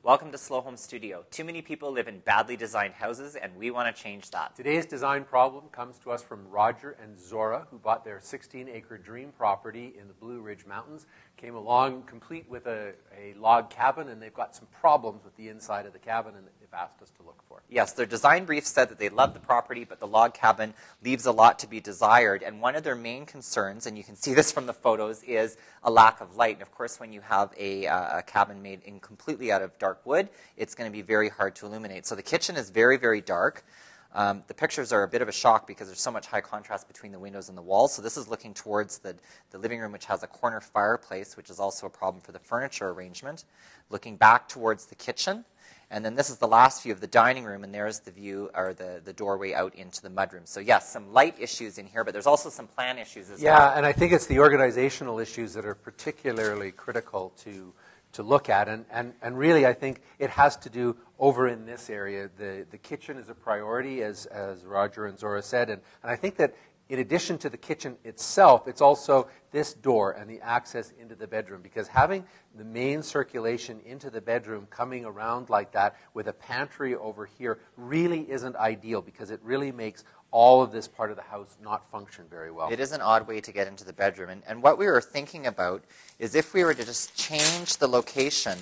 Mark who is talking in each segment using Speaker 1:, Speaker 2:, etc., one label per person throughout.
Speaker 1: Welcome to Slow Home Studio. Too many people live in badly designed houses, and we want to change that.
Speaker 2: Today's design problem comes to us from Roger and Zora, who bought their 16-acre dream property in the Blue Ridge Mountains. Came along complete with a log cabin, and they've got some problems with the inside of the cabin, and they've asked us to look for.
Speaker 1: Yes, their design brief said that they love the property, but the log cabin leaves a lot to be desired. And one of their main concerns, and you can see this from the photos, is a lack of light. And of course, when you have a cabin made completely out of dark wood, it's going to be very hard to illuminate. So the kitchen is very, very dark. The pictures are a bit of a shock because there's so much high contrast between the windows and the walls. So this is looking towards the living room, which has a corner fireplace, which is also a problem for the furniture arrangement. Looking back towards the kitchen. And then this is the last view of the dining room, and there's the view, or the doorway out into the mudroom. So yes, some light issues in here, but there's also some plan issues as well.
Speaker 2: Yeah, and I think it's the organizational issues that are particularly critical to look at. And really, I think it has to do over in this area. The kitchen is a priority, as Roger and Zora said. And I think that in addition to the kitchen itself, it's also this door and the access into the bedroom. Because having the main circulation into the bedroom coming around like that with a pantry over here really isn't ideal, because it really makes all of this part of the house not function very well.
Speaker 1: It is an odd way to get into the bedroom. And what we were thinking about is if we were to just change the location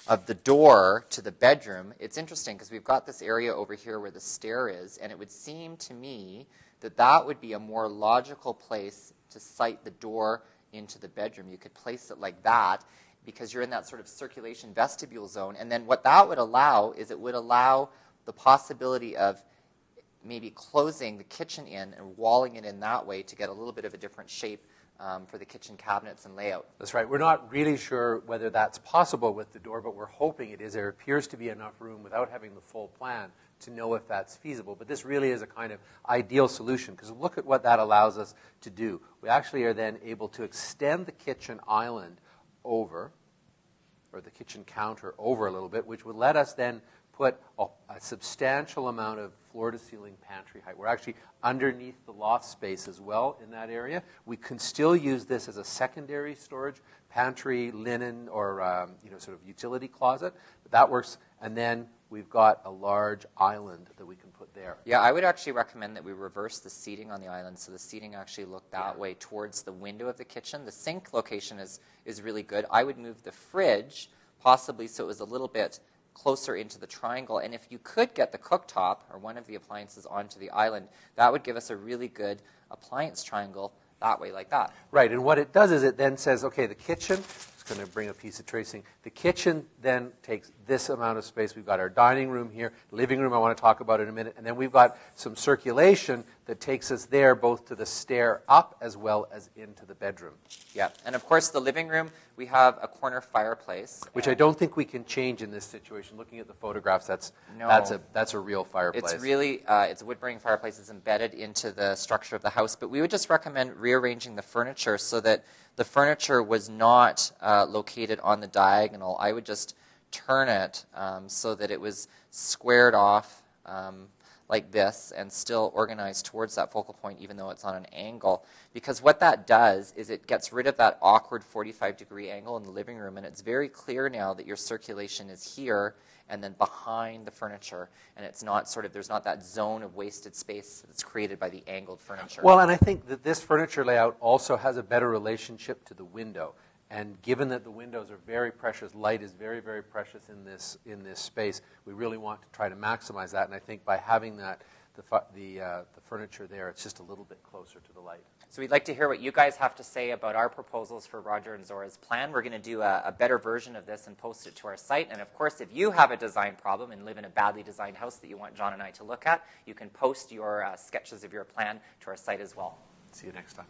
Speaker 1: of the door to the bedroom. It's interesting because we've got this area over here where the stair is, and it would seem to me that that would be a more logical place to site the door into the bedroom. You could place it like that because you're in that sort of circulation vestibule zone. And then what that would allow is it would allow the possibility of maybe closing the kitchen in and walling it in that way to get a little bit of a different shape for the kitchen cabinets and layout.
Speaker 2: That's right. We're not really sure whether that's possible with the door, but we're hoping it is. There appears to be enough room without having the full plan to know if that's feasible. But this really is a kind of ideal solution, because look at what that allows us to do. We actually are then able to extend the kitchen island over, or the kitchen counter over a little bit, which would let us then put a substantial amount of floor-to-ceiling pantry height. We're actually underneath the loft space as well in that area. We can still use this as a secondary storage, pantry, linen, or sort of utility closet. But that works. And then we've got a large island that we can put there.
Speaker 1: Yeah, I would actually recommend that we reverse the seating on the island so the seating actually look that way towards the window of the kitchen. The sink location is really good. I would move the fridge possibly so it was a little bit closer into the triangle. And if you could get the cooktop or one of the appliances onto the island, that would give us a really good appliance triangle that way, like that.
Speaker 2: Right, and what it does is it then says, okay, the kitchen, it's going to bring a piece of tracing. The kitchen then takes this amount of space. We've got our dining room here, living room I want to talk about in a minute, and then we've got some circulation that takes us there both to the stair up as well as into the bedroom.
Speaker 1: Yeah, and of course the living room, we have a corner fireplace.
Speaker 2: Which I don't think we can change in this situation. Looking at the photographs, that's a real fireplace.
Speaker 1: It's really, it's a wood-burning fireplace. It's embedded into the structure of the house. But we would just recommend rearranging the furniture so that the furniture was not located on the diagonal. I would just turn it so that it was squared off like this and still organized towards that focal point even though it's on an angle. Because what that does is it gets rid of that awkward 45-degree angle in the living room, and it's very clear now that your circulation is here and then behind the furniture, and it's not sort of, there's not that zone of wasted space that's created by the angled furniture.
Speaker 2: Well, and I think that this furniture layout also has a better relationship to the window. And given that the windows are very precious, light is very, very precious in this space, we really want to try to maximize that. And I think by having that, the furniture there, it's just a little bit closer to the light.
Speaker 1: So we'd like to hear what you guys have to say about our proposals for Roger and Zora's plan. We're going to do a better version of this and post it to our site. And of course, if you have a design problem and live in a badly designed house that you want John and I to look at, you can post your sketches of your plan to our site as well.
Speaker 2: See you next time.